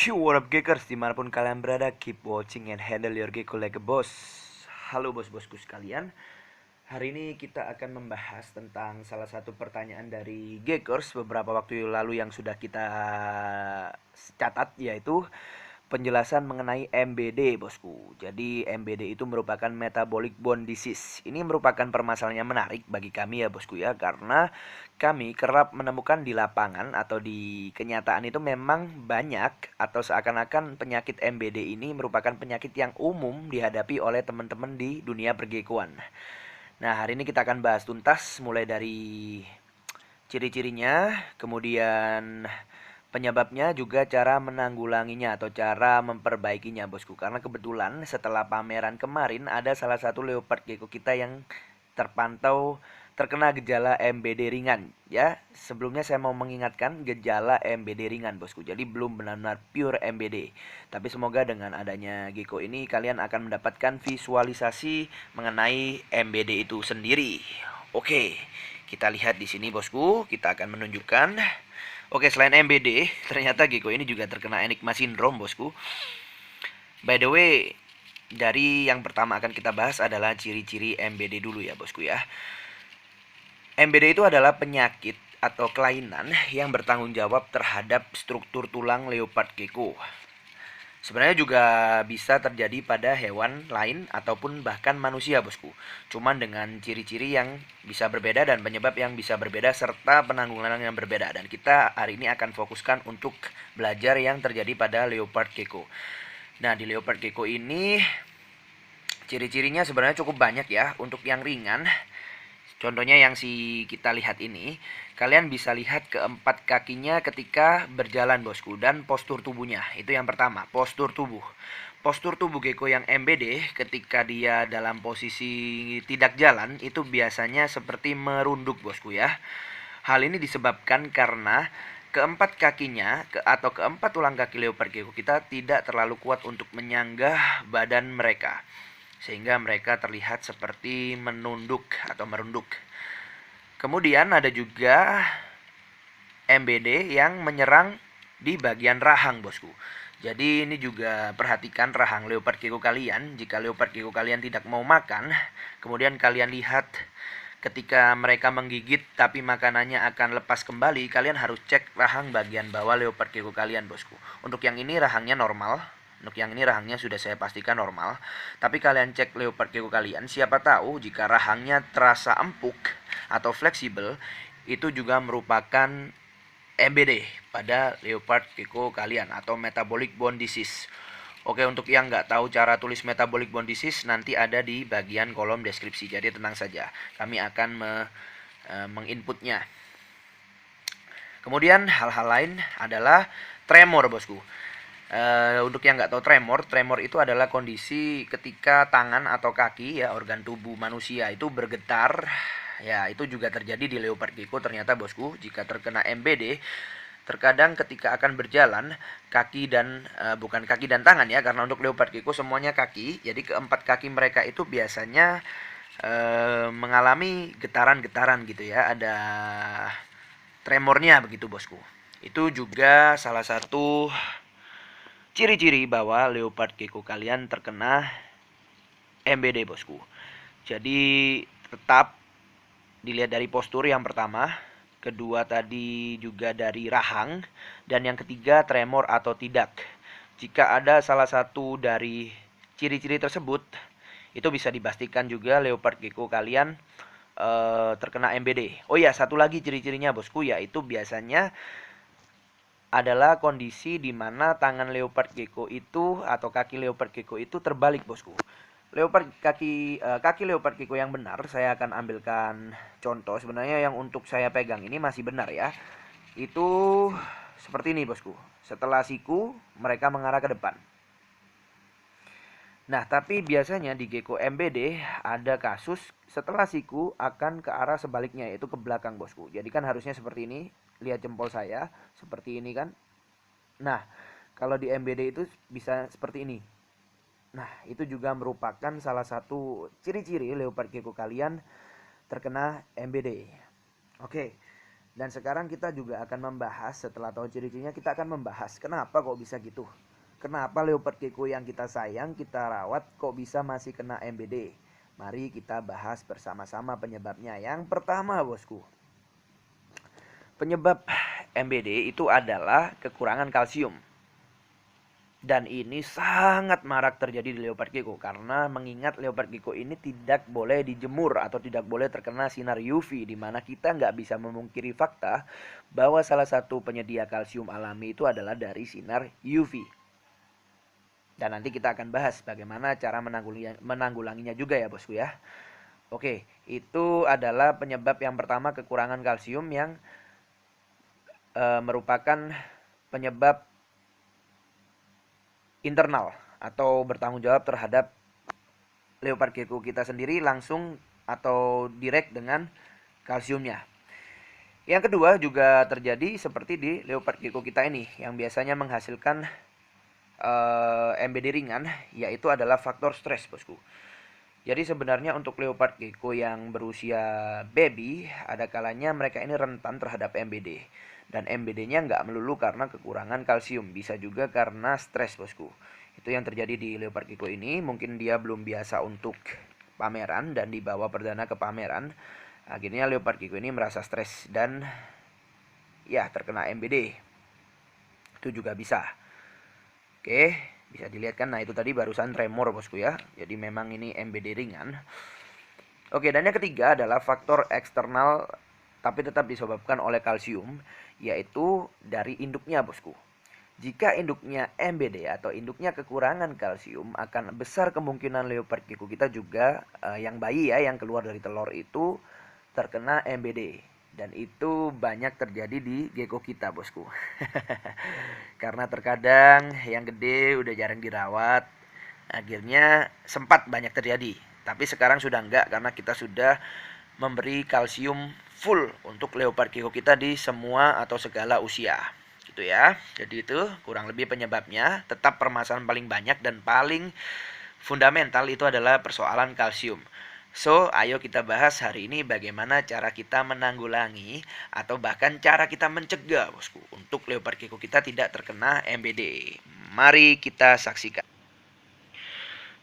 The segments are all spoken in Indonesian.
Yo, what up Geekers, dimanapun kalian berada, keep watching and handle your gecko like a boss. Halo bos-bosku sekalian. Hari ini kita akan membahas tentang salah satu pertanyaan dari Geekers beberapa waktu lalu yang sudah kita catat, yaitu penjelasan mengenai MBD bosku. Jadi MBD itu merupakan metabolic bone disease. Ini merupakan permasalahan yang menarik bagi kami ya bosku ya, karena kami kerap menemukan di lapangan atau di kenyataan itu memang banyak atau seakan-akan penyakit MBD ini merupakan penyakit yang umum dihadapi oleh teman-teman di dunia pergekoan. Nah, hari ini kita akan bahas tuntas mulai dari ciri-cirinya, kemudian penyebabnya, juga cara menanggulanginya atau cara memperbaikinya bosku. Karena kebetulan setelah pameran kemarin ada salah satu leopard gecko kita yang terpantau terkena gejala MBD ringan ya. Sebelumnya saya mau mengingatkan gejala MBD ringan bosku. Jadi belum benar-benar pure MBD. Tapi semoga dengan adanya gecko ini kalian akan mendapatkan visualisasi mengenai MBD itu sendiri. Oke, kita lihat di sini bosku, kita akan menunjukkan. Oke, selain MBD, ternyata gecko ini juga terkena enigma syndrome bosku. By the way, dari yang pertama akan kita bahas adalah ciri-ciri MBD dulu ya bosku ya. MBD itu adalah penyakit atau kelainan yang bertanggung jawab terhadap struktur tulang leopard gecko. Sebenarnya juga bisa terjadi pada hewan lain ataupun bahkan manusia bosku. Cuman dengan ciri-ciri yang bisa berbeda dan penyebab yang bisa berbeda serta penanggulangan yang berbeda. Dan kita hari ini akan fokuskan untuk belajar yang terjadi pada leopard gecko. Nah, di leopard gecko ini ciri-cirinya sebenarnya cukup banyak ya. Untuk yang ringan, contohnya yang kita lihat ini, kalian bisa lihat keempat kakinya ketika berjalan bosku, dan postur tubuhnya. Itu yang pertama, postur tubuh. Postur tubuh gecko yang MBD ketika dia dalam posisi tidak jalan itu biasanya seperti merunduk bosku ya. Hal ini disebabkan karena keempat kakinya atau keempat tulang kaki leopard gecko kita tidak terlalu kuat untuk menyanggah badan mereka, sehingga mereka terlihat seperti menunduk atau merunduk. Kemudian ada juga MBD yang menyerang di bagian rahang bosku. Jadi ini juga perhatikan rahang leopard gecko kalian. Jika leopard gecko kalian tidak mau makan, kemudian kalian lihat ketika mereka menggigit tapi makanannya akan lepas kembali, kalian harus cek rahang bagian bawah leopard gecko kalian bosku. Untuk yang ini rahangnya normal. Untuk yang ini rahangnya sudah saya pastikan normal. Tapi kalian cek leopard gecko kalian, siapa tahu jika rahangnya terasa empuk atau fleksibel, itu juga merupakan MBD pada leopard gecko kalian atau metabolic bone disease. Oke, untuk yang nggak tahu cara tulis metabolic bone disease, nanti ada di bagian kolom deskripsi. Jadi tenang saja, kami akan menginputnya. Kemudian hal-hal lain adalah tremor bosku. Untuk yang nggak tahu tremor itu adalah kondisi ketika tangan atau kaki ya, organ tubuh manusia itu bergetar. Ya, itu juga terjadi di leopard gecko ternyata bosku. Jika terkena MBD, terkadang ketika akan berjalan, kaki dan bukan kaki dan tangan ya, karena untuk leopard gecko semuanya kaki. Jadi keempat kaki mereka itu biasanya mengalami getaran-getaran gitu ya. Ada tremornya begitu bosku. Itu juga salah satu ciri-ciri bahwa leopard gecko kalian terkena MBD bosku. Jadi tetap dilihat dari postur yang pertama, kedua tadi juga dari rahang, dan yang ketiga tremor atau tidak. Jika ada salah satu dari ciri-ciri tersebut, itu bisa dipastikan juga leopard gecko kalian terkena MBD. Oh ya, satu lagi ciri-cirinya bosku, yaitu biasanya adalah kondisi di mana tangan leopard gecko itu atau kaki leopard gecko itu terbalik bosku. Kaki leopard gecko yang benar, saya akan ambilkan contoh. Sebenarnya yang untuk saya pegang ini masih benar ya. Itu seperti ini bosku. Setelah siku mereka mengarah ke depan. Nah, tapi biasanya di gecko MBD ada kasus setelah siku akan ke arah sebaliknya, yaitu ke belakang bosku. Jadi kan harusnya seperti ini. Lihat jempol saya, seperti ini kan. Nah, kalau di MBD itu bisa seperti ini. Nah, itu juga merupakan salah satu ciri-ciri leopard gecko kalian terkena MBD. Oke. Dan sekarang kita juga akan membahas, setelah tahu ciri-cirinya kita akan membahas kenapa kok bisa gitu. Kenapa leopard gecko yang kita sayang, kita rawat kok bisa masih kena MBD. Mari kita bahas bersama-sama penyebabnya. Yang pertama bosku, penyebab MBD itu adalah kekurangan kalsium. Dan ini sangat marak terjadi di leopard gecko karena mengingat leopard gecko ini tidak boleh dijemur atau tidak boleh terkena sinar UV, di mana kita nggak bisa memungkiri fakta bahwa salah satu penyedia kalsium alami itu adalah dari sinar UV. Dan nanti kita akan bahas bagaimana cara menanggulanginya juga ya bosku ya. Oke, itu adalah penyebab yang pertama, kekurangan kalsium yang merupakan penyebab internal atau bertanggung jawab terhadap leopard gecko kita sendiri langsung atau direct dengan kalsiumnya. Yang kedua juga terjadi seperti di leopard gecko kita ini yang biasanya menghasilkan MBD ringan, yaitu adalah faktor stres bosku. Jadi sebenarnya untuk leopard gecko yang berusia baby, ada kalanya mereka ini rentan terhadap MBD. Dan MBD-nya nggak melulu karena kekurangan kalsium, bisa juga karena stres bosku. Itu yang terjadi di leopard gecko ini. Mungkin dia belum biasa untuk pameran dan dibawa perdana ke pameran. Akhirnya leopard gecko ini merasa stres dan ya terkena MBD. Itu juga bisa. Oke, bisa dilihat kan. Nah itu tadi barusan tremor bosku ya. Jadi memang ini MBD ringan. Oke, dan yang ketiga adalah faktor eksternal tapi tetap disebabkan oleh kalsium, yaitu dari induknya bosku. Jika induknya MBD atau induknya kekurangan kalsium, akan besar kemungkinan leopard gecko kita juga yang bayi ya, yang keluar dari telur itu terkena MBD. Dan itu banyak terjadi di gecko kita bosku. Karena terkadang yang gede udah jarang dirawat, akhirnya sempat banyak terjadi. Tapi sekarang sudah enggak karena kita sudah memberi kalsium full untuk leopard gecko kita di semua atau segala usia. Gitu ya. Jadi itu kurang lebih penyebabnya. Tetap permasalahan paling banyak dan paling fundamental itu adalah persoalan kalsium. So, ayo kita bahas hari ini bagaimana cara kita menanggulangi atau bahkan cara kita mencegah bosku untuk leopard gecko kita tidak terkena MBD. Mari kita saksikan.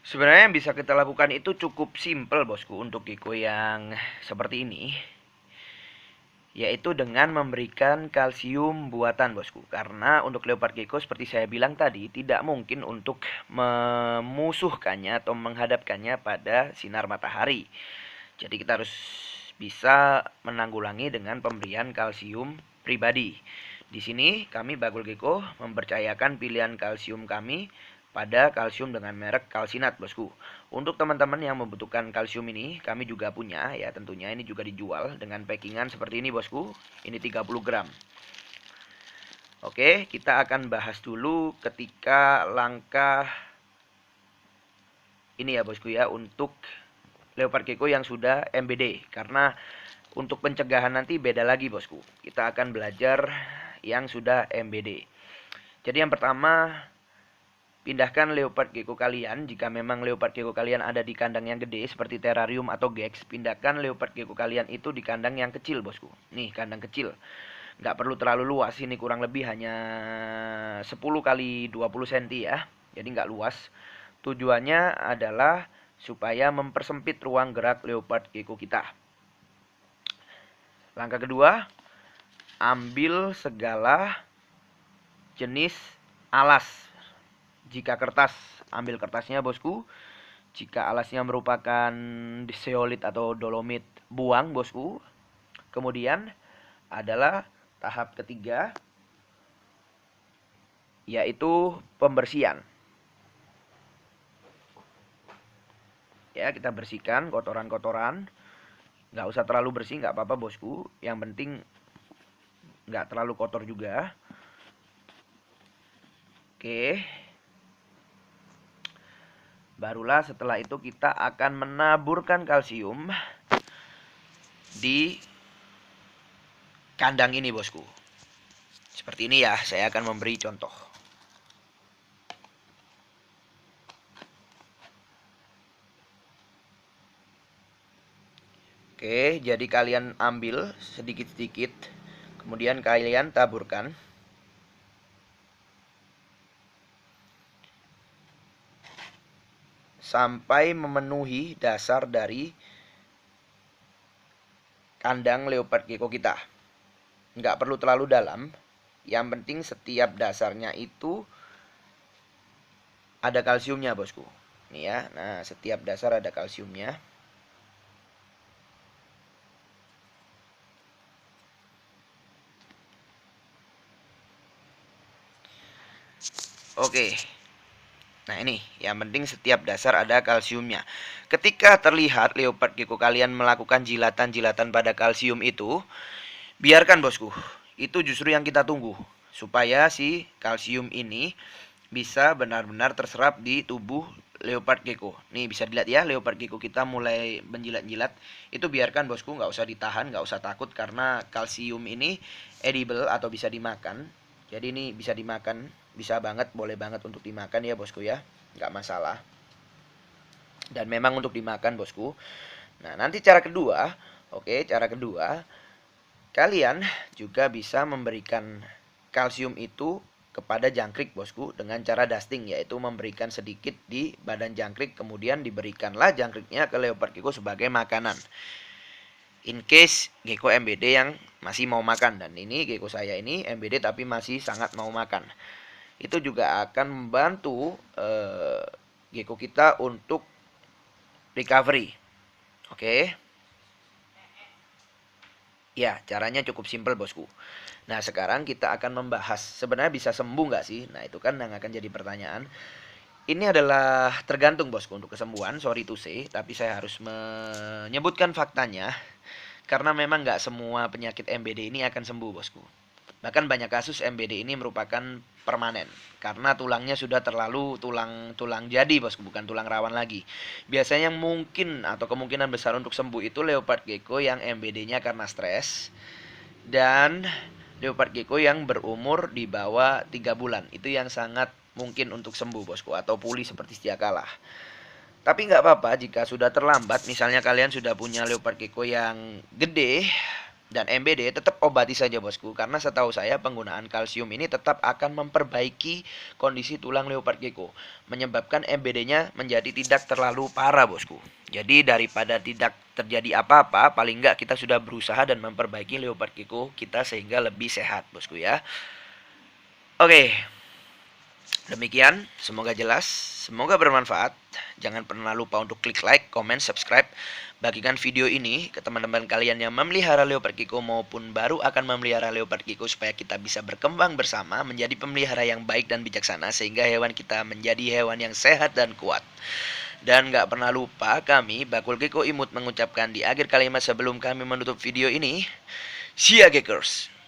Sebenarnya yang bisa kita lakukan itu cukup simple bosku untuk gecko yang seperti ini, yaitu dengan memberikan kalsium buatan bosku. Karena untuk leopard gecko seperti saya bilang tadi tidak mungkin untuk memusuhkannya atau menghadapkannya pada sinar matahari. Jadi kita harus bisa menanggulangi dengan pemberian kalsium pribadi. Di sini kami Bagul Gecko mempercayakan pilihan kalsium kami pada kalsium dengan merek Kalsinat bosku. Untuk teman-teman yang membutuhkan kalsium ini, kami juga punya ya, tentunya ini juga dijual dengan packingan seperti ini bosku. Ini 30 gram. Oke, kita akan bahas dulu ketika langkah ini ya bosku ya, untuk leopard gecko yang sudah MBD. Karena untuk pencegahan nanti beda lagi bosku. Kita akan belajar yang sudah MBD. Jadi yang pertama, pindahkan leopard gecko kalian. Jika memang leopard gecko kalian ada di kandang yang gede seperti terrarium atau gex, pindahkan leopard gecko kalian itu di kandang yang kecil bosku. Nih kandang kecil, nggak perlu terlalu luas, ini kurang lebih hanya 10 kali 20 cm ya, jadi nggak luas. Tujuannya adalah supaya mempersempit ruang gerak leopard gecko kita. Langkah kedua, ambil segala jenis alas. Jika kertas, ambil kertasnya bosku. Jika alasnya merupakan zeolit atau dolomit, buang bosku. Kemudian adalah tahap ketiga, yaitu pembersihan. Ya, kita bersihkan kotoran-kotoran. Nggak usah terlalu bersih, nggak apa-apa bosku. Yang penting nggak terlalu kotor juga. Oke. Barulah setelah itu kita akan menaburkan kalsium di kandang ini bosku. Seperti ini ya, saya akan memberi contoh. Oke, jadi kalian ambil sedikit-sedikit Kemudian kalian taburkan. Sampai memenuhi dasar dari kandang leopard gecko kita. Nggak perlu terlalu dalam. Yang penting setiap dasarnya itu ada kalsiumnya, bosku. Nih ya, nah setiap dasar ada kalsiumnya. Oke. Nah ini, yang penting setiap dasar ada kalsiumnya. Ketika terlihat leopard gecko kalian melakukan jilatan-jilatan pada kalsium itu, biarkan, bosku. Itu justru yang kita tunggu. Supaya si kalsium ini bisa benar-benar terserap di tubuh leopard gecko. Nih bisa dilihat ya, leopard gecko kita mulai menjilat-jilat. Itu biarkan, bosku, nggak usah ditahan, nggak usah takut, karena kalsium ini edible atau bisa dimakan. Jadi ini bisa dimakan, bisa banget, boleh banget untuk dimakan ya, bosku ya, nggak masalah. Dan memang untuk dimakan, bosku. Nah nanti cara kedua, oke, cara kedua, kalian juga bisa memberikan kalsium itu kepada jangkrik, bosku, dengan cara dusting, yaitu memberikan sedikit di badan jangkrik, kemudian diberikanlah jangkriknya ke leopard gecko sebagai makanan. In case gecko MBD yang masih mau makan, dan ini gecko saya ini MBD tapi masih sangat mau makan, itu juga akan membantu gecko kita untuk recovery. Oke. Ya, caranya cukup simpel, bosku. Nah, sekarang kita akan membahas sebenarnya bisa sembuh nggak sih? Nah, itu kan yang akan jadi pertanyaan. Ini adalah tergantung, bosku, untuk kesembuhan. Sorry to say, tapi saya harus menyebutkan faktanya. Karena memang nggak semua penyakit MBD ini akan sembuh, bosku. Bahkan banyak kasus MBD ini merupakan permanen. Karena tulangnya sudah terlalu tulang jadi, bosku, bukan tulang rawan lagi. Biasanya mungkin atau kemungkinan besar untuk sembuh itu leopard gecko yang MBD-nya karena stres. Dan leopard gecko yang berumur di bawah 3 bulan. Itu yang sangat mungkin untuk sembuh, bosku, atau pulih seperti sedia kala. Tapi nggak apa-apa jika sudah terlambat, misalnya kalian sudah punya leopard gecko yang gede dan MBD, tetap obati saja, bosku. Karena setahu saya penggunaan kalsium ini tetap akan memperbaiki kondisi tulang leopard gecko, menyebabkan MBD-nya menjadi tidak terlalu parah, bosku. Jadi daripada tidak terjadi apa-apa, paling nggak kita sudah berusaha dan memperbaiki leopard gecko kita sehingga lebih sehat, bosku ya. Oke. Demikian, semoga jelas, semoga bermanfaat. Jangan pernah lupa untuk klik like, comment, subscribe. Bagikan video ini ke teman-teman kalian yang memelihara leopard gecko maupun baru akan memelihara leopard gecko supaya kita bisa berkembang bersama menjadi pemelihara yang baik dan bijaksana sehingga hewan kita menjadi hewan yang sehat dan kuat. Dan gak pernah lupa kami, Bakul Gecko Imut, mengucapkan di akhir kalimat sebelum kami menutup video ini, See ya, Geckers!